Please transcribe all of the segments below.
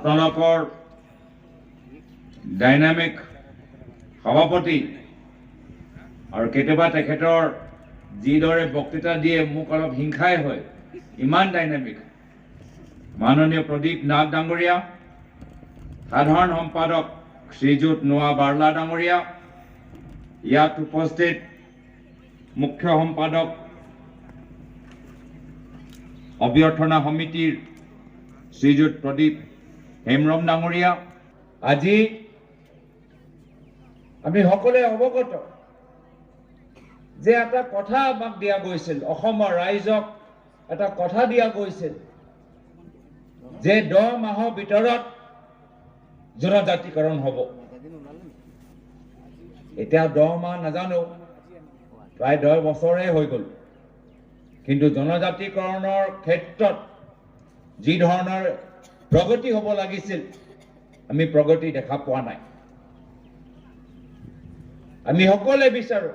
আপোনালোকৰ ডাইনামিক সভাপতি আৰু কেতিয়াবা তেখেতৰ যিদৰে বক্তৃতা দিয়ে মোক অলপ হিংসাই হয়, ইমান ডাইনামিক। মাননীয় প্ৰদীপ নাগ ডাঙৰীয়া, সাধাৰণ সম্পাদক শ্ৰীযুত নোৱা বাৰ্লা ডাঙৰীয়া, ইয়াত উপস্থিত মুখ্য সম্পাদক অভ্যৰ্থনা সমিতিৰ শ্ৰীযুত প্ৰদীপ হেমব্ৰম ডাঙৰীয়া, আজি আমি সকলোৱে অৱগত যে এটা কথা আমাক দিয়া গৈছিল, অসমৰ ৰাইজক এটা কথা দিয়া গৈছিল যে 10 মাহৰ ভিতৰত জনজাতিকৰণ হ'ব। এতিয়া 10 মাহ নাজানো, প্ৰায় 10 বছৰে হৈ গ'ল, কিন্তু জনজাতিকৰণৰ ক্ষেত্ৰত যি ধৰণৰ প্ৰগতি হ'ব লাগিছিল আমি প্ৰগতি দেখা পোৱা নাই। আমি সকলোৱে বিচাৰো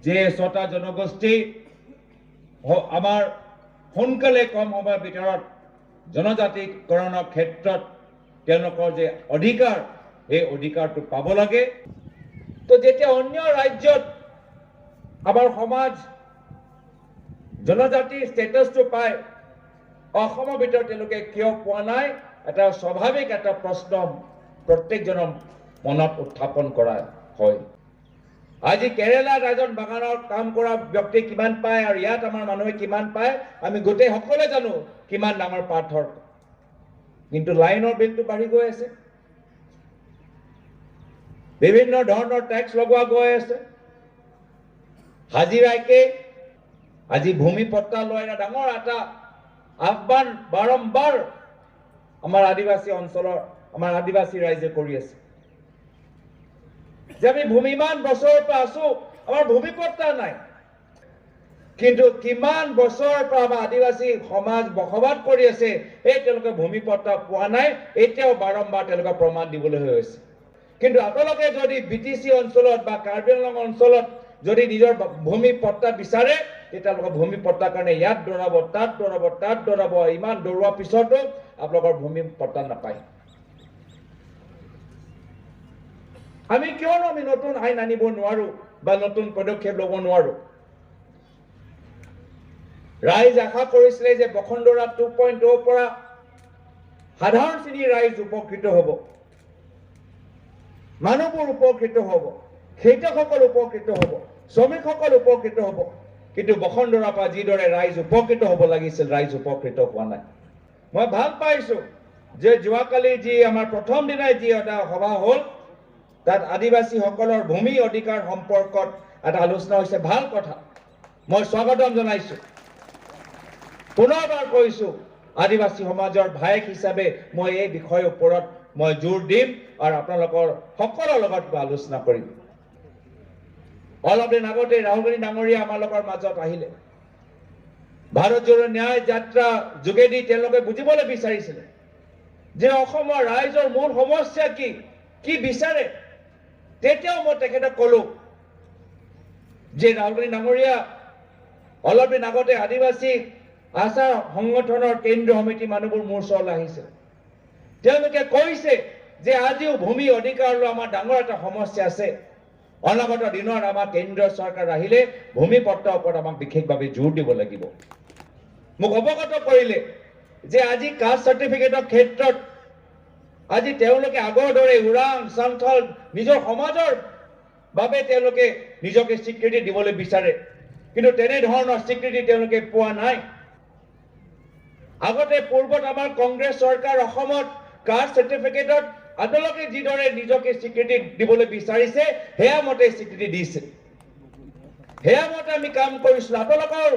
যে 6টা জনগোষ্ঠী আমাৰ সোনকালে কম সময়ৰ ভিতৰত জনজাতিকৰণৰ ক্ষেত্ৰত তেওঁলোকৰ যে অধিকাৰ, এই অধিকাৰটো পাব লাগে। তো যেতিয়া অন্য ৰাজ্যত আমাৰ সমাজ জনজাতি ষ্টেটাছটো পায়, অসমৰ ভিতৰত তেওঁলোকে কিয় পোৱা নাই, এটা স্বাভাৱিক এটা প্ৰশ্ন প্ৰত্যেকজনৰ মনত উত্থাপন কৰা হয়। আজি কেৰেলাত এজন বাগানৰ কাম কৰা ব্যক্তি কিমান পায় আৰু ইয়াত আমাৰ মানুহে কিমান পায় আমি গোটেই সকলোৱে জানো কিমান ডাঙৰ পাৰ্থক্য। কিন্তু লাইনৰ বিলটো বাঢ়ি গৈ আছে, বিভিন্ন ধৰণৰ টেক্স লগোৱা গৈ আছে, হাজিৰাকে আজি ভূমি পট্টা লৈ ডাঙৰ এটা আহ্বান বাৰম্বাৰ আমাৰ আদিবাসী অঞ্চলৰ আমাৰ আদিবাসী ৰাইজে কৰি আছে যে আমি ভূমি ইমান বছৰৰ পৰা আছো, আমাৰ ভূমি পট্টা নাই। কিন্তু কিমান বছৰৰ পৰা আমাৰ আদিবাসী সমাজ বসবাস কৰি আছে, এই তেওঁলোকে ভূমি পট্টা পোৱা নাই, এতিয়াও বাৰম্বাৰ তেওঁলোকে প্ৰমাণ দিবলৈ হৈ আছে। কিন্তু আপোনালোকে যদি BTC অঞ্চলত বা কাৰ্বি আংলং অঞ্চলত যদি নিজৰ ভূমি পট্টা বিচাৰে, তেতিয়ালোকৰ ভূমি পট্টাৰ কাৰণে ইয়াত দৌৰাব, তাত দৌৰাব, তাত দৌৰাব, ইমান দৌৰোৱাৰ পিছতো আপোনালোকৰ ভূমি পট্টা নাপায়। আমি কিয়নো আমি নতুন আইন আনিব নোৱাৰো বা নতুন পদক্ষেপ ল'ব নোৱাৰো? ৰাইজ আশা কৰিছিলে যে বসুন্ধৰা 2.0 পৰা সাধাৰণ শ্ৰেণীৰ ৰাইজ উপকৃত হ'ব, মানুহবোৰ উপকৃত হ'ব, খেতিয়কসকল উপকৃত হ'ব, শ্ৰমিকসকল উপকৃত হ'ব। কিন্তু বসুন্ধৰাৰ পৰা যিদৰে ৰাইজ উপকৃত হ'ব লাগিছিল, ৰাইজ উপকৃত হোৱা নাই। মই ভাল পাইছো যে যোৱাকালি যি আমাৰ প্ৰথম দিনাই যি এটা সভা হ'ল, তাত আদিবাসীসকলৰ ভূমি অধিকাৰ সম্পৰ্কত এটা আলোচনা হৈছে, ভাল কথা, মই স্বাগতম জনাইছো। পুনৰবাৰ কৈছো, আদিবাসী সমাজৰ ভায়েক হিচাপে মই এই বিষয়ৰ ওপৰত মই জোৰ দিম আৰু আপোনালোকৰ সকলৰ লগত আলোচনা কৰিম। অলপ দিন আগতে ৰাহুল গান্ধী ডাঙৰীয়া আমাৰ লগৰ মাজত আহিলে। ভাৰত জোড়ো ন্যায় যাত্ৰা যোগেদি তেওঁলোকে বুজিবলৈ বিচাৰিছিলে যে অসমৰ ৰাইজৰ মূল সমস্যা কি বিচাৰে। তেতিয়াও মই তেখেতক ক'লো যে ৰাহুল গান্ধী ডাঙৰীয়া, অলপ দিন আগতে আদিবাসী আশা সংগঠনৰ কেন্দ্ৰীয় সমিতি মানুহবোৰ মোৰ ওচৰলৈ আহিছে। তেওঁলোকে কৈছে যে আজিও ভূমি অধিকাৰ লৈ আমাৰ ডাঙৰ এটা সমস্যা আছে। অনাগত দিনত আমাৰ কেন্দ্ৰীয় চৰকাৰ আহিলে ভূমি পট্টাৰ ওপৰত আমাক বিশেষভাৱে জোৰ দিব লাগিব। মোক অৱগত কৰিলে যে আজি কাষ্ট চাৰ্টিফিকেটৰ ক্ষেত্ৰত আজি তেওঁলোকে আগৰ দৰে উৰাং চাংথল নিজৰ সমাজৰ বাবে তেওঁলোকে নিজকে স্বীকৃতি দিবলৈ বিচাৰে, কিন্তু তেনেধৰণৰ স্বীকৃতি তেওঁলোকে পোৱা নাই। আগতে পূৰ্বত আমাৰ কংগ্ৰেছ চৰকাৰ অসমত কাষ্ট চাৰ্টিফিকেটত আপোনালোকে যিদৰে নিজকে স্বীকৃতি দিবলৈ বিচাৰিছে, সেয়া মতে স্বীকৃতি দিছে, সেয়া মতে আমি কাম কৰিছিলো। আপোনালোকৰ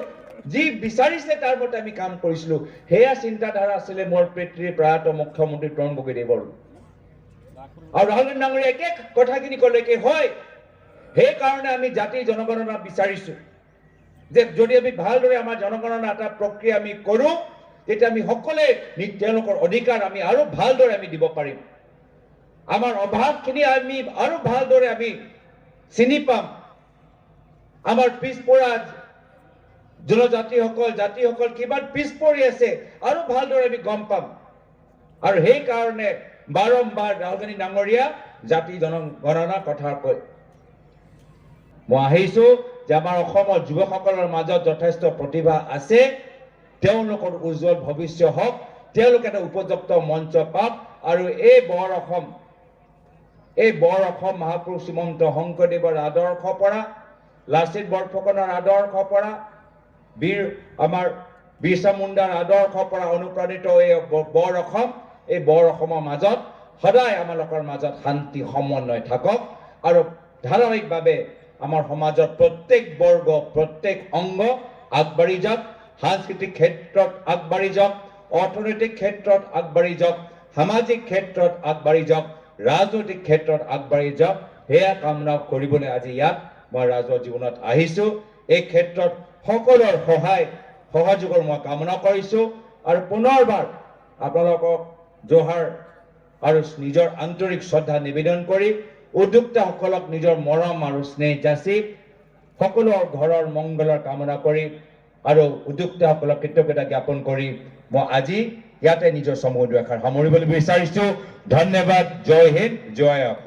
যি বিচাৰিছে তাৰ মতে আমি কাম কৰিছিলো। সেয়া চিন্তাধাৰা আছিলে মোৰ পিতৃ প্ৰয়াত মুখ্যমন্ত্ৰী তৰুণ গগৈদেৱৰ। আৰু ৰাহুল গান্ধী ডাঙৰীয়া একে কথাখিনি ক'লে কি হয়, সেইকাৰণে আমি জাতি জনগণনা বিচাৰিছো যে যদি আমি ভালদৰে আমাৰ জনগণনা এটা প্ৰক্ৰিয়া আমি কৰো, তেতিয়া আমি সকলোৱে তেওঁলোকৰ অধিকাৰ আমি আৰু ভালদৰে আমি দিব পাৰিম। আমাৰ অভাৱখিনি আমি আৰু ভালদৰে আমি চিনি পাম। আমাৰ পিছপৰা জাতিসকল কিমান পিছ পৰি আছে আৰু ভালদৰে আমি গম পাম। আৰু সেই কাৰণে বাৰম্বাৰ ৰাহুল ডাঙৰীয়া জাতি জনগণনাৰ কথা কয় মই আহিছো যে আমাৰ অসমৰ যুৱকসকলৰ মাজত যথেষ্ট প্ৰতিভা আছে তেওঁলোকৰ উজ্জ্বল ভৱিষ্যত হওক তেওঁলোকে এটা উপযুক্ত মঞ্চ পাওক আৰু এই বৰ অসম মহাপুৰুষ শ্ৰীমন্ত শংকৰদেৱৰ আদৰ্শ পৰা লাচিত বৰফুকনৰ আদৰ্শ পৰা আমাৰ বিৰছা মুণ্ডাৰ আদৰ্শ পৰা অনুপ্ৰাণিত এই বৰ অসমৰ মাজত সদায় আমালোকৰ মাজত শান্তি সমন্বয় থাকক আৰু ধাৰাবাহিকভাৱে আমাৰ সমাজৰ প্ৰত্যেক বৰ্গ প্ৰত্যেক অংগ আগবাঢ়ি যাওক সাংস্কৃতিক ক্ষেত্ৰত আগবাঢ়ি যাওক অৰ্থনৈতিক ক্ষেত্ৰত আগবাঢ়ি যাওক সামাজিক ক্ষেত্ৰত আগবাঢ়ি যাওক ৰাজনৈতিক ক্ষেত্ৰত আগবাঢ়ি যাওক সেয়া কামনা কৰিবলৈ আজি ইয়াত মই ৰাজহুৱা জীৱনত আহিছো এই ক্ষেত্ৰত সকলোৰ সহযোগৰ মই কামনা কৰিছো আৰু পুনৰবাৰ আপোনালোকক জোহাৰ আৰু নিজৰ আন্তৰিক শ্ৰদ্ধা নিবেদন কৰি উদ্যোক্তাসকলক নিজৰ মৰম আৰু স্নেহ যাচি সকলো ঘৰৰ মংগলৰ কামনা কৰি আৰু উদ্যোক্তাসকলক কৃতজ্ঞতা জ্ঞাপন কৰি মই আজি ইয়াতে নিজৰ সমূহ দুআষাৰ সামৰিবলৈ বিচাৰিছো ধন্যবাদ জয় হিন্দ জয় অসম